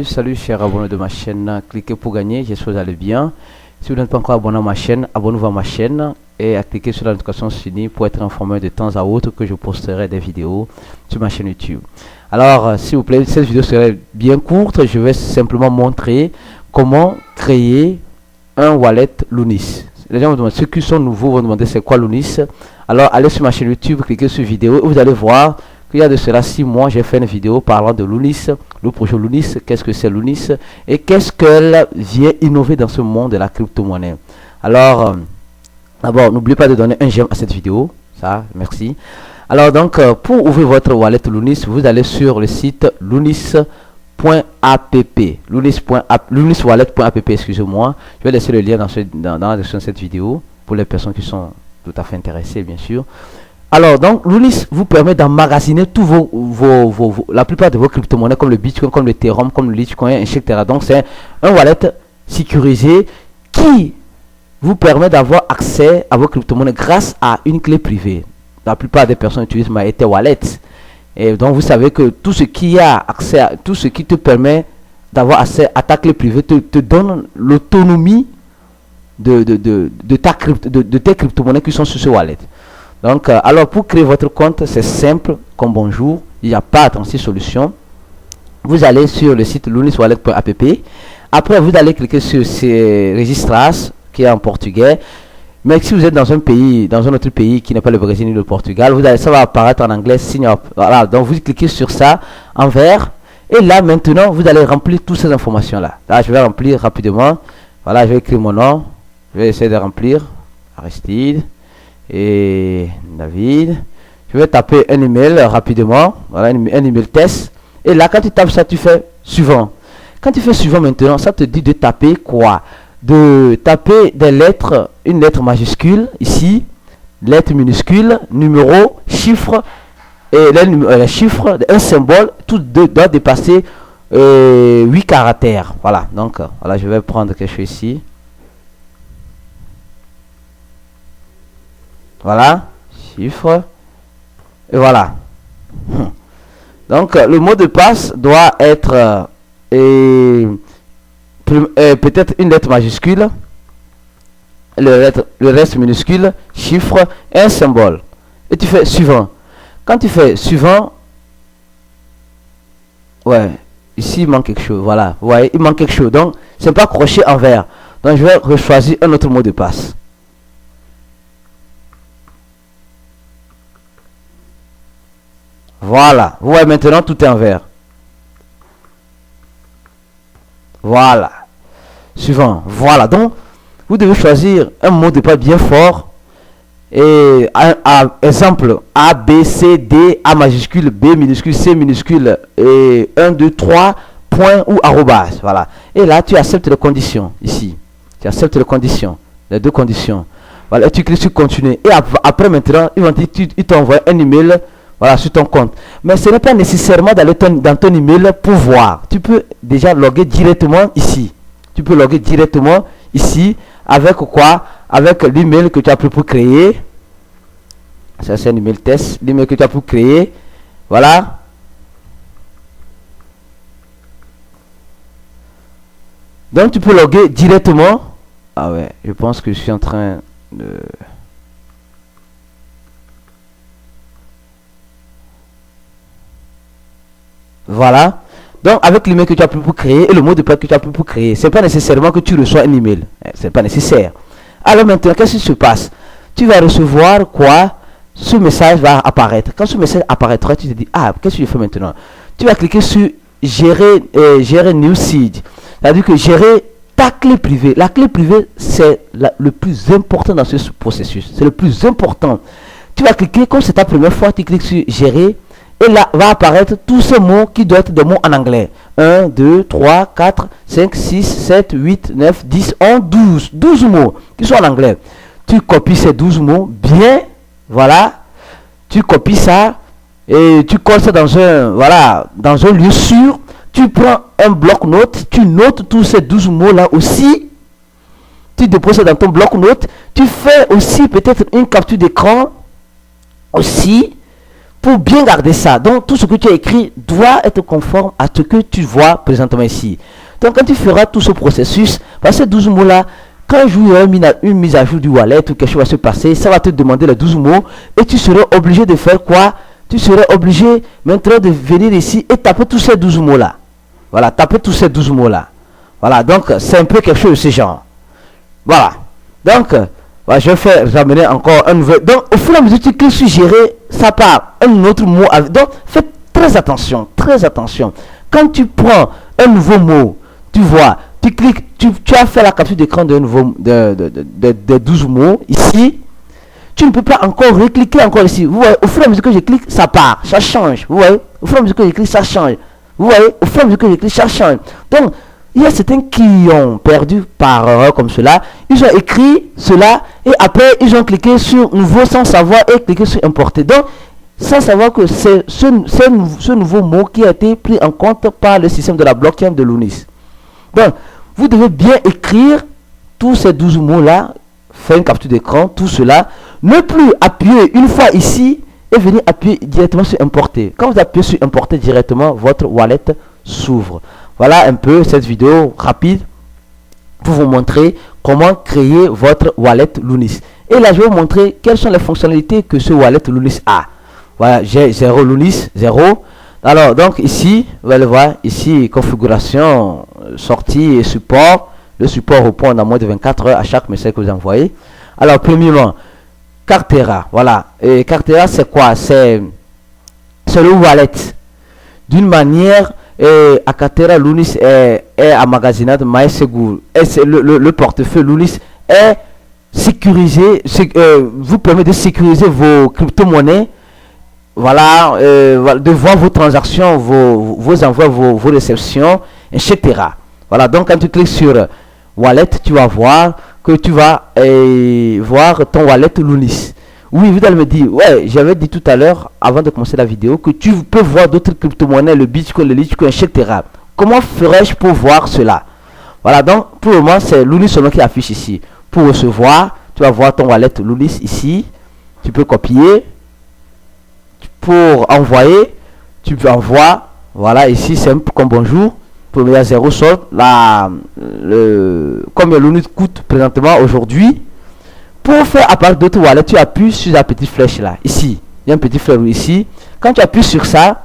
Salut chers abonnés de ma chaîne, cliquez pour gagner, j'espère que vous allez bien. Si vous n'êtes pas encore abonné à ma chaîne, abonnez-vous à ma chaîne et cliquez sur la notification suivie pour être informé de temps à autre que je posterai des vidéos sur ma chaîne YouTube. Alors s'il vous plaît, cette vidéo serait bien courte, je vais simplement montrer comment créer un wallet Loonis. Les gens me demandent, ceux qui sont nouveaux vont demander c'est quoi Loonis. Alors allez sur ma chaîne YouTube, cliquez sur vidéo et vous allez voir il y a de cela 6 mois, j'ai fait une vidéo parlant de Loonis, le projet Loonis, qu'est-ce que c'est Loonis et qu'est-ce qu'elle vient innover dans ce monde de la crypto-monnaie. Alors, d'abord, n'oubliez pas de donner un j'aime à cette vidéo, ça, merci. Alors donc, pour ouvrir votre wallet Loonis, vous allez sur le site loonis.app, looniswallet.app, excusez-moi. Je vais laisser le lien dans la description de cette vidéo pour les personnes qui sont tout à fait intéressées, bien sûr. Alors, donc, Loonis vous permet d'emmagasiner tous la plupart de vos crypto-monnaies comme le Bitcoin, comme le Ethereum, comme le Litecoin, etc. Donc, c'est un wallet sécurisé qui vous permet d'avoir accès à vos crypto-monnaies grâce à une clé privée. La plupart des personnes utilisent MyEtherWallet. Et donc, vous savez que tout ce qui a accès à, tout ce qui te permet d'avoir accès à ta clé privée te donne l'autonomie de tes crypto-monnaies qui sont sur ce wallet. Donc, alors pour créer votre compte, c'est simple comme bonjour, il n'y a pas 36 solutions. Vous allez sur le site looniswallet.app. Après, vous allez cliquer sur ces registras qui est en portugais. Mais si vous êtes dans un pays, dans un autre pays qui n'est pas le Brésil ni le Portugal, ça va apparaître en anglais. Voilà, donc vous cliquez sur ça en vert. Et là, maintenant, vous allez remplir toutes ces informations-là. Là, je vais remplir rapidement. Voilà, je vais écrire mon nom. Je vais essayer de remplir. Aristide. Et David, je vais taper un email rapidement, voilà, un email test. Et là, quand tu tapes ça, tu fais suivant. Quand tu fais suivant maintenant, ça te dit de taper quoi? De taper des lettres, une lettre majuscule ici, lettre minuscule, numéro, chiffre, et les chiffres, un symbole, tout doit dépasser 8 caractères. Voilà, donc voilà, je vais prendre quelque chose ici. Voilà, chiffre, et voilà. Donc, le mot de passe doit être peut-être une lettre majuscule, le reste minuscule, chiffre, et un symbole. Et tu fais suivant. Quand tu fais suivant, ouais, ici il manque quelque chose, voilà. Vous voyez, il manque quelque chose. Donc, c'est pas crochet en vert. Donc, je vais choisir un autre mot de passe. Voilà, vous voyez maintenant tout est en vert. Voilà. Suivant, voilà. Donc, vous devez choisir un mot de passe bien fort. Et exemple, A, B, C, D, A majuscule, B minuscule, C minuscule, et 1, 2, 3, point ou arrobas. Voilà. Et là, tu acceptes les conditions. Ici, tu acceptes les conditions. Les deux conditions. Voilà, et tu cliques sur continuer. Et après maintenant, il t'envoie un email. Voilà, sur ton compte. Mais ce n'est pas nécessairement d'aller dans ton email pour voir. Tu peux déjà loguer directement ici. Tu peux loguer directement ici. Avec quoi? Avec l'email que tu as pris pour créer. Ça, c'est un email test. L'email que tu as pour créer. Voilà. Donc, tu peux loguer directement. Ah ouais, je pense que je suis en train de... Voilà. Donc, avec l'email que tu as pris pour créer et le mot de passe que tu as pris pour créer, c'est pas nécessairement que tu reçois un email. C'est pas nécessaire. Alors maintenant, qu'est-ce qui se passe? Tu vas recevoir quoi? Ce message va apparaître. Quand ce message apparaîtra, tu te dis, ah, qu'est-ce que je fais maintenant? Tu vas cliquer sur gérer New Seed. C'est-à-dire que gérer ta clé privée. La clé privée, c'est le plus important dans ce processus. C'est le plus important. Tu vas cliquer, comme c'est ta première fois, tu cliques sur gérer. Et là va apparaître tous ces mots qui doivent être des mots en anglais. 1, 2, 3, 4, 5, 6, 7, 8, 9, 10, 11, 12. 12 mots qui sont en anglais. Tu copies ces 12 mots bien. Voilà. Tu copies ça. Et tu colles ça dans un lieu sûr. Tu prends un bloc-notes. Tu notes tous ces 12 mots là aussi. Tu déposes ça dans ton bloc-notes. Tu fais aussi peut-être une capture d'écran. Aussi. pour bien garder ça. Donc, tout ce que tu as écrit doit être conforme à ce que tu vois présentement ici. Donc, quand tu feras tout ce processus, par ces 12 mots-là, quand un jour il y a une mise à jour du wallet ou quelque chose va se passer, ça va te demander les 12 mots et tu seras obligé de faire quoi? Tu serais obligé maintenant de venir ici et taper tous ces 12 mots-là. Voilà, taper tous ces 12 mots-là. Voilà, donc c'est un peu quelque chose de ce genre. Voilà. Donc, voilà, je vais ramener encore un nouvel. Donc, au fur et à mesure que tu cliques sur gérer, ça part un autre mot. Donc, faites très attention, très attention. Quand tu prends un nouveau mot, tu vois, tu cliques, tu as fait la capture d'écran de 12 mots ici. Tu ne peux pas encore recliquer encore ici. Vous voyez, au fur et à mesure que je clique, ça part, ça change. Vous voyez, au fur et à mesure que je clique, ça change. Vous voyez, au fur et à mesure que je clique, ça change. Donc, il y a certains qui ont perdu par erreur comme cela. Ils ont écrit cela et après, ils ont cliqué sur nouveau sans savoir et cliqué sur importer. Donc, sans savoir que c'est ce nouveau mot qui a été pris en compte par le système de la blockchain de Lunis. Donc, vous devez bien écrire tous ces 12 mots-là, faire une capture d'écran, tout cela. Ne plus appuyer une fois ici et venir appuyer directement sur importer. Quand vous appuyez sur importer directement, votre wallet s'ouvre. Voilà un peu cette vidéo rapide pour vous montrer comment créer votre wallet Lunis. Et là, je vais vous montrer quelles sont les fonctionnalités que ce wallet Lunis a. Voilà, j'ai 0 Lunis, 0. Alors, donc ici, vous allez voir, ici, configuration, sortie et support. Le support répond en moins de 24 heures à chaque message que vous envoyez. Alors, premièrement, Cartera, voilà. Et Cartera, c'est quoi? C'est le wallet. D'une manière, à Cartera, Lunis est emmagasiné de MySeguro. Et le portefeuille Lunis est sécurisé, vous permet de sécuriser vos crypto-monnaies. Voilà, de voir vos transactions, vos envois, vos réceptions, etc. Voilà, donc quand tu cliques sur Wallet, tu vas voir que tu vas voir ton wallet Lunis. Oui, vous allez me dire, ouais, j'avais dit tout à l'heure, avant de commencer la vidéo, que tu peux voir d'autres crypto-monnaies, le Bitcoin, le Litecoin, etc. Comment ferais-je pour voir cela? Voilà, donc pour le moment, c'est Lunis seulement qui affiche ici. Pour recevoir, tu vas voir ton wallet Lunis ici. Tu peux copier. Pour envoyer, tu peux envoyer. Voilà, ici, c'est comme bonjour. Pour mettre 0 solde, combien Lunis coûte présentement aujourd'hui. Pour faire apparaître d'autres wallets, tu appuies sur la petite flèche là. Ici, il y a un petit flèche ici. Quand tu appuies sur ça,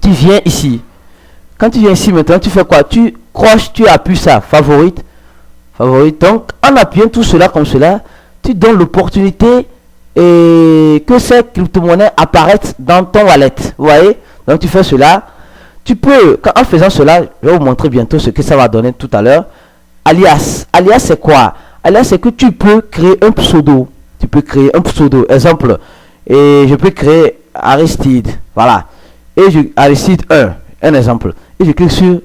tu viens ici. Quand tu viens ici maintenant, tu fais quoi? Tu croches, tu appuies ça, favorite. Favorite. Donc, en appuyant tout cela comme cela, tu donnes l'opportunité que ces crypto-monnaies apparaissent dans ton wallet. Vous voyez? Donc, tu fais cela. Tu peux, en faisant cela, je vais vous montrer bientôt ce que ça va donner tout à l'heure. Alias. Alias, c'est quoi? Alias, c'est que tu peux créer un pseudo. Tu peux créer un pseudo. Exemple, et je peux créer Aristide. Voilà. Et Aristide 1. Un exemple. Et je clique sur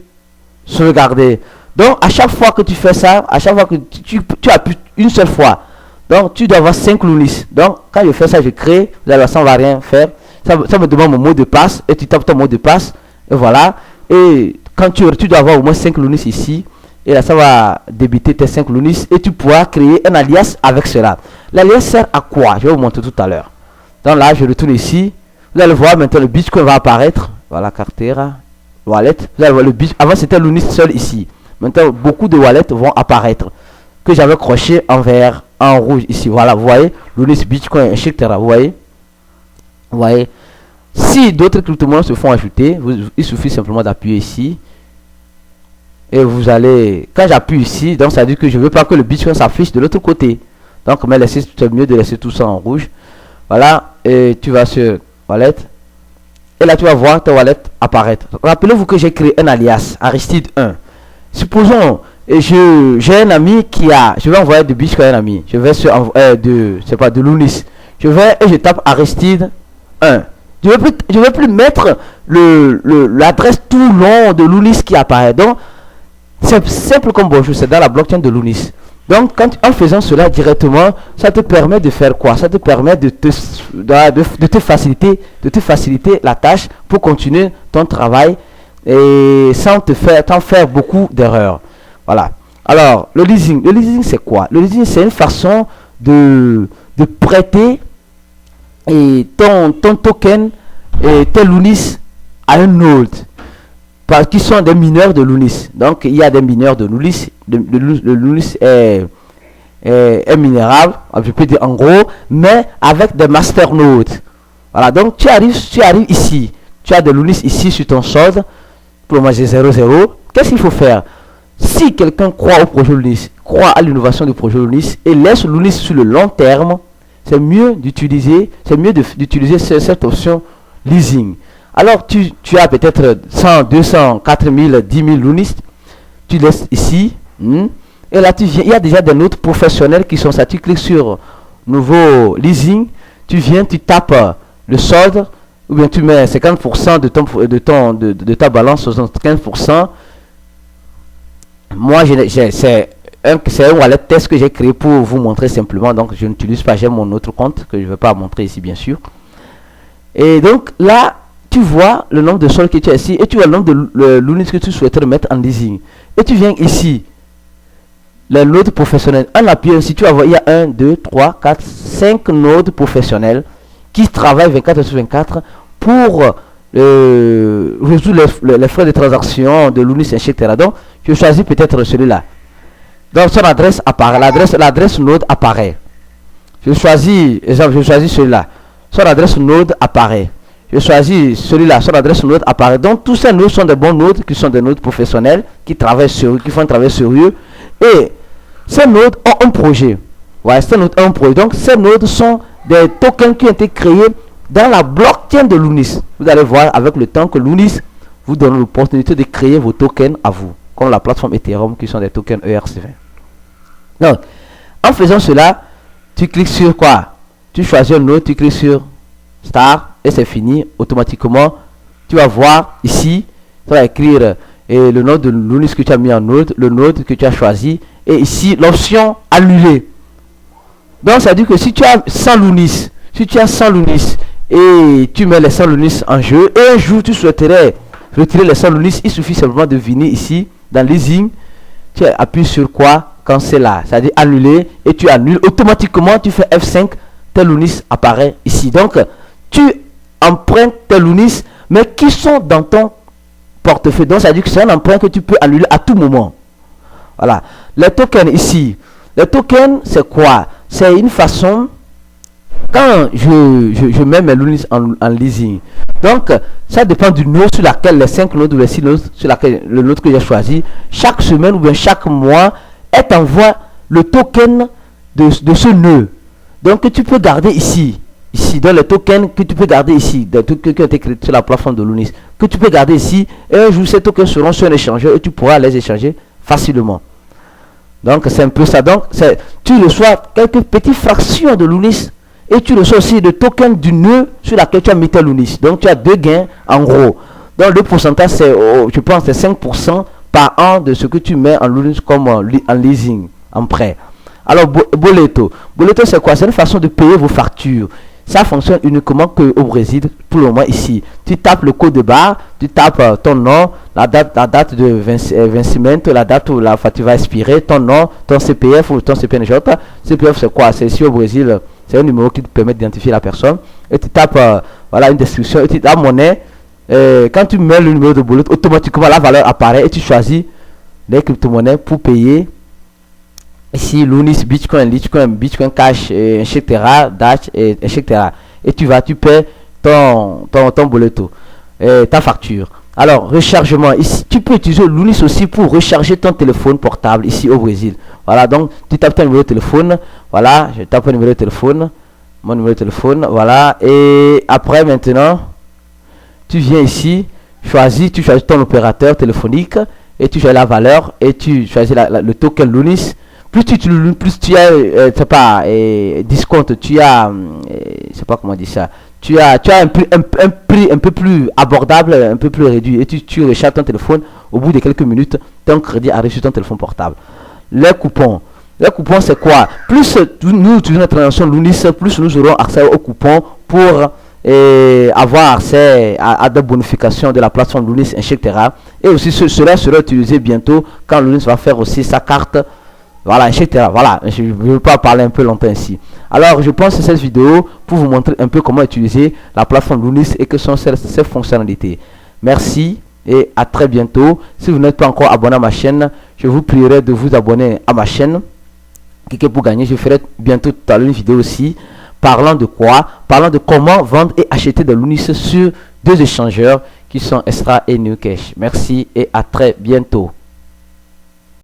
sauvegarder. Donc, à chaque fois que tu fais ça, à chaque fois que tu appuies une seule fois, donc tu dois avoir 5 Lunis. Donc, quand je fais ça, je crée. Vous allez voir, ça ne va rien faire. Ça me demande mon mot de passe. Et tu tapes ton mot de passe. Et voilà. Et quand tu dois avoir au moins 5 Lunis ici. Et là, ça va débiter tes 5 Lunis. Et tu pourras créer un alias avec cela. L'alias sert à quoi? Je vais vous montrer tout à l'heure. Donc là, je retourne ici. Vous allez voir maintenant le Bitcoin va apparaître. Voilà, Cartera, wallet. Vous allez voir le Bitcoin. Avant, c'était Lunis seul ici. Maintenant, beaucoup de wallets vont apparaître. Que j'avais croché en vert, en rouge ici. Voilà, vous voyez. Lunis, Bitcoin, etc. Vous voyez. Vous voyez. Si d'autres crypto-monnaies se font ajouter, il suffit simplement d'appuyer ici. Et vous allez, quand j'appuie ici, donc ça veut dire que je ne veux pas que le Bitcoin s'affiche de l'autre côté. Donc, mais c'est mieux de laisser tout ça en rouge. Voilà, et tu vas sur wallet. Et là, tu vas voir ta wallet apparaître. Rappelez-vous que j'ai créé un alias, Aristide 1. Supposons, j'ai un ami qui a, je vais envoyer de Bitcoin à un ami. Je vais sur, de Lunis. Je vais et je tape Aristide 1. Je ne vais plus mettre l'adresse tout long de Lunis qui apparaît. Donc, c'est simple comme bonjour, c'est dans la blockchain de Lunis. Donc, en faisant cela directement, ça te permet de faire quoi? Ça te permet de te faciliter la tâche pour continuer ton travail et sans faire beaucoup d'erreurs. Voilà. Alors, le leasing c'est quoi? Le leasing, c'est une façon de prêter et ton token et tes Lunis à un node qui sont des mineurs de Lunis. Donc il y a des mineurs de Lunis. Le Lunis est minérable, je peux dire en gros, mais avec des master nodes. Voilà, donc tu arrives ici, tu as des Lunis ici sur ton solde. Pour moi j'ai 0,0. Qu'est-ce qu'il faut faire? Si quelqu'un croit au projet Lunis, croit à l'innovation du projet Lunis et laisse Lunis sur le long terme, c'est mieux d'utiliser cette option leasing. Alors tu as peut-être 100, 200, 4000, 10 000 Lunis, tu laisses ici, et là il y a déjà des notes professionnels qui sont ça. Tu cliques sur nouveau leasing, tu viens, tu tapes le solde, ou bien tu mets 50% de ta balance, 75%. Moi, c'est un wallet test que j'ai créé pour vous montrer simplement. Donc, je n'utilise pas, j'ai mon autre compte que je ne vais pas montrer ici, bien sûr. Et donc, là, tu vois le nombre de soldes que tu as ici et tu vois le nombre de Lunis que tu souhaiterais mettre en leasing. Et tu viens ici, les nodes professionnels. En appuyant ici, tu vas voir, il y a 1, 2, 3, 4, 5 nodes professionnels qui travaillent 24 sur 24 pour résoudre les frais de transaction de Lunis, etc. Donc, je choisis peut-être celui-là. Donc, son adresse apparaît. L'adresse node apparaît. Je choisis celui-là. Son adresse node apparaît. Je choisis celui-là. Son adresse node apparaît. Donc, tous ces nodes sont des bons nodes qui sont des nodes professionnels qui font un travail sérieux. Et ces nodes ont un projet. Ouais, ces nodes ont un projet. Donc, ces nodes sont des tokens qui ont été créés dans la blockchain de Lunis. Vous allez voir avec le temps que Lunis vous donne l'opportunité de créer vos tokens à vous, comme la plateforme Ethereum qui sont des tokens ERC20. Donc, en faisant cela, tu cliques sur quoi? Tu choisis un node, tu cliques sur Star et c'est fini. Automatiquement, tu vas voir ici, tu vas écrire le nom de Lunis que tu as mis en node, le node que tu as choisi et ici l'option annuler. Donc, ça veut dire que si tu as 100 Lunis, et tu mets les 100 Lunis en jeu, et un jour tu souhaiterais retirer les 100 Lunis, il suffit simplement de venir ici dans leasing, tu appuies sur quoi? Quand c'est là, c'est-à-dire annuler, et tu annules automatiquement, tu fais F5, tes Lunis apparaît ici. Donc tu empruntes tes Lunis, mais qui sont dans ton portefeuille. Donc ça veut dire que c'est un emprunt que tu peux annuler à tout moment. Voilà. Les tokens ici, les tokens c'est quoi? C'est une façon, quand je mets mes Lunis en leasing, donc ça dépend du node sur laquelle les 5 nodes ou les 6 nodes sur laquelle le node que j'ai choisi, chaque semaine ou bien chaque mois, elle t'envoie le token de ce nœud. Donc tu peux garder ici dans les tokens que tu peux garder ici, des tokens qui ont été créés sur la plateforme de Lunis, que tu peux garder ici, et un jour ces tokens seront sur un échangeur et tu pourras les échanger facilement. Donc c'est un peu ça. Donc tu reçois quelques petites fractions de Lunis et tu reçois aussi le token du nœud sur laquelle tu as mis tes Lunis. Donc tu as deux gains en gros. Donc le pourcentage c'est, je pense, c'est 5% par an de ce que tu mets en Lunis comme en leasing, en prêt. Alors Boleto c'est quoi? C'est une façon de payer vos factures. Ça fonctionne uniquement qu'au Brésil pour le moment ici. Tu tapes le code de barre, tu tapes ton nom, la date de vencement, la date où la facture va expirer, ton nom, ton CPF ou ton CPNJ. CPF c'est quoi? C'est ici au Brésil, c'est un numéro qui te permet d'identifier la personne. Et tu tapes voilà, une description, et tu tapes monnaie. Quand tu mets le numéro de Boleto, automatiquement la valeur apparaît et tu choisis les crypto-monnaies pour payer. Ici, Lunis, Bitcoin Cash, etc., Dash, etc. Et tu paies ton Boleto, ta facture. Alors, rechargement. Ici, tu peux utiliser Lunis aussi pour recharger ton téléphone portable ici au Brésil. Voilà, donc tu tapes ton numéro de téléphone. Voilà, je tape mon numéro de téléphone. Voilà, et après maintenant, tu viens ici, tu choisis ton opérateur téléphonique et tu choisis la valeur et tu choisis le token Lunis. Plus tu as, c'est pas, discount, tu as, je sais pas comment dire ça, tu as un prix un peu plus abordable, un peu plus réduit, et tu recharges ton téléphone, au bout de quelques minutes, ton crédit arrive sur ton téléphone portable. Les coupons c'est quoi? Plus nous utilisons la transaction Lunis, plus nous aurons accès aux coupons pour avoir accès à des bonifications de la plateforme Lunis, etc. Et aussi cela sera utilisé bientôt quand Lunis va faire aussi sa carte Voilà, etc. Voilà, je ne veux pas parler un peu longtemps ici. Alors, je pense que cette vidéo pour vous montrer un peu comment utiliser la plateforme Lunis et que sont ces fonctionnalités. Merci et à très bientôt. Si vous n'êtes pas encore abonné à ma chaîne, je vous prierai de vous abonner à ma chaîne. Cliquez pour gagner. Je ferai bientôt tout à l'heure une vidéo aussi parlant de quoi? Parlant de comment vendre et acheter des Lunis sur deux échangeurs qui sont Extra et New Cash. Merci et à très bientôt.